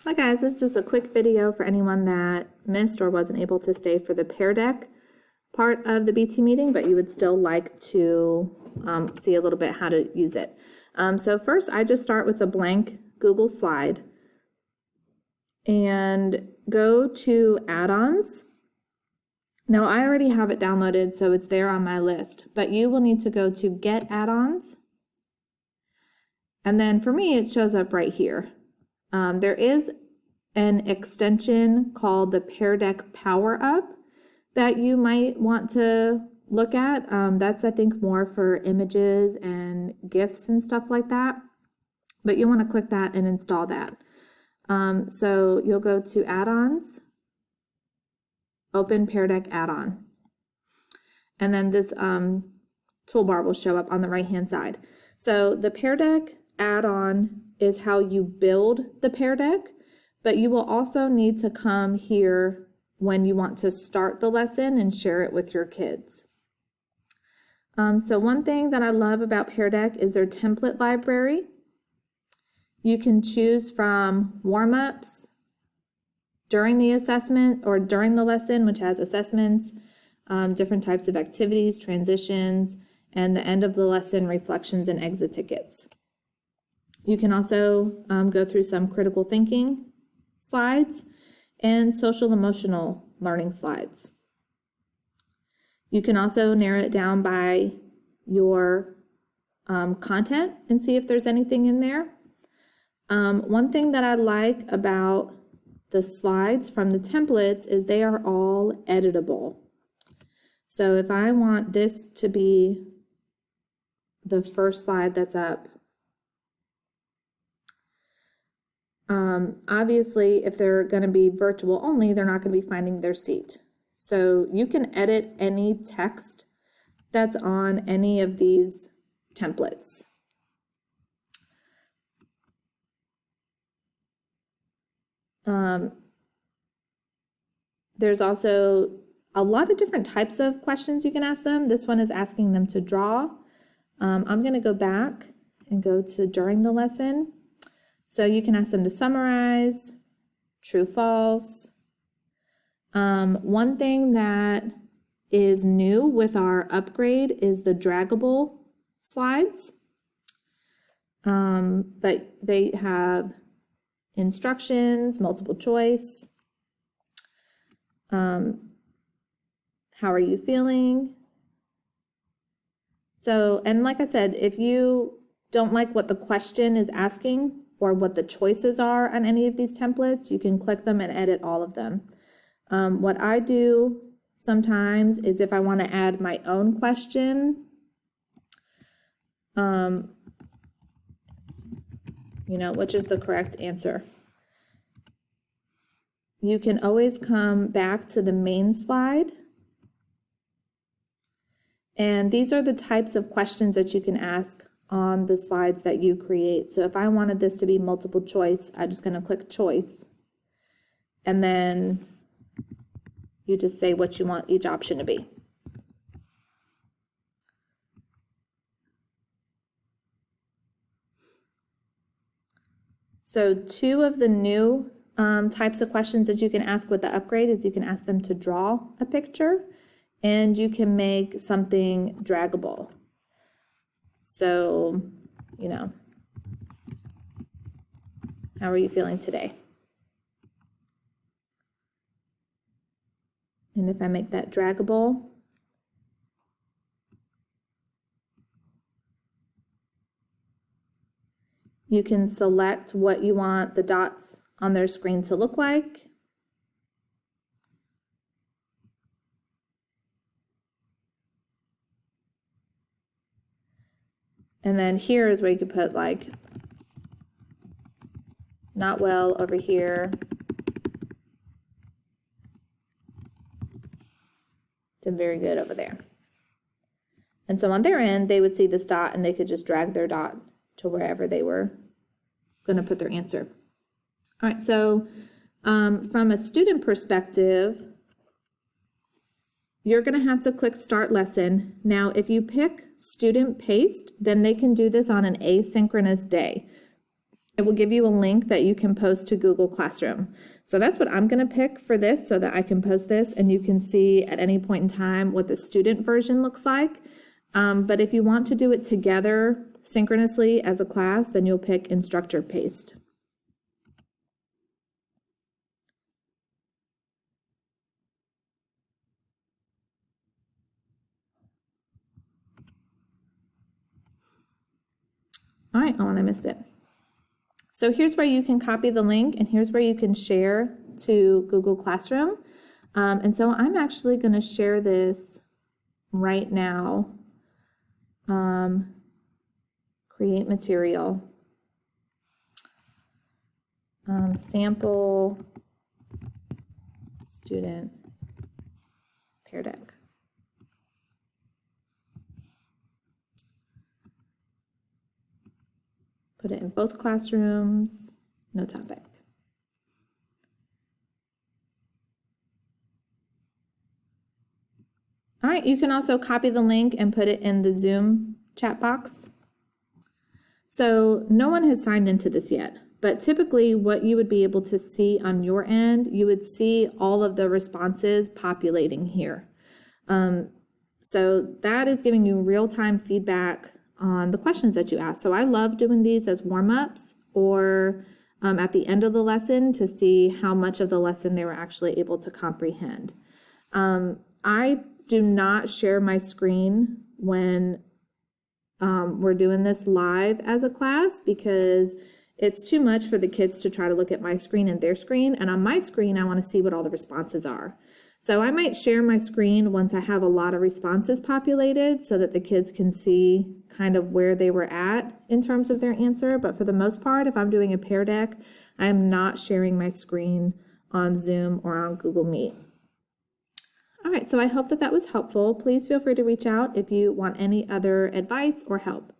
Hi guys, this is just a quick video for anyone that missed or wasn't able to stay for the Peardeck part of the BT meeting, but you would still like to see a little bit how to use it. So first I just start with a blank Google slide and go to add-ons. Now I already have it downloaded, so it's there on my list, but you will need to go to Get Add-ons. And then for me, it shows up right here. There is an extension called the Peardeck Power Up that you might want to look at. That's, I think, more for images and GIFs and stuff like that. But you want to click that and install that. So you'll go to Add-ons, open Peardeck add-on. And then this toolbar will show up on the right-hand side. So the Peardeck add-on is how you build the Peardeck, but you will also need to come here when you want to start the lesson and share it with your kids. So one thing that I love about Peardeck is their template library. You can choose from warm-ups during the assessment or during the lesson, which has assessments, different types of activities, transitions, and the end of the lesson, reflections and exit tickets. You can also go through some critical thinking slides and social emotional learning slides. You can also narrow it down by your content and see if there's anything in there. One thing that I like about the slides from the templates is they are all editable. So if I want this to be the first slide that's up, obviously, if they're going to be virtual only, they're not going to be finding their seat. So you can edit any text that's on any of these templates. There's also a lot of different types of questions you can ask them. This one is asking them to draw. I'm going to go back and go to during the lesson. So you can ask them to summarize, true, false. One thing that is new with our upgrade is the draggable slides. But they have instructions, multiple choice. How are you feeling? So, and like I said, if you don't like what the question is asking, or what the choices are on any of these templates, you can click them and edit all of them. What I do sometimes is if I want to add my own question, which is the correct answer. You can always come back to the main slide. And these are the types of questions that you can ask on the slides that you create. So if I wanted this to be multiple choice, I'm just going to click choice. And then you just say what you want each option to be. So two of the new types of questions that you can ask with the upgrade is you can ask them to draw a picture and you can make something draggable. So, how are you feeling today? And if I make that draggable, you can select what you want the dots on their screen to look like. And then here is where you could put like, not well over here, to very good over there. And so on their end, they would see this dot and they could just drag their dot to wherever they were going to put their answer. All right, so from a student perspective, you're going to have to click Start Lesson. Now, if you pick Student Paced, then they can do this on an asynchronous day. it will give you a link that you can post to Google Classroom. So that's what I'm going to pick for this so that I can post this and you can see at any point in time what the student version looks like. But if you want to do it together synchronously as a class, then you'll pick instructor paste. All right, oh, and I missed it. So here's where you can copy the link and here's where you can share to Google Classroom. And so I'm actually going to share this right now. Create material. Sample student Peardeck. Put it in both classrooms, no topic. All right, you can also copy the link and put it in the Zoom chat box. So no one has signed into this yet, but typically what you would be able to see on your end, you would see all of the responses populating here. So that is giving you real-time feedback on the questions that you ask. So I love doing these as warm-ups or at the end of the lesson to see how much of the lesson they were actually able to comprehend. I do not share my screen when we're doing this live as a class because it's too much for the kids to try to look at my screen and their screen. And on my screen, I want to see what all the responses are. So I might share my screen once I have a lot of responses populated so that the kids can see kind of where they were at in terms of their answer. But for the most part, if I'm doing a Peardeck, I am not sharing my screen on Zoom or on Google Meet. All right, so I hope that that was helpful. Please feel free to reach out if you want any other advice or help.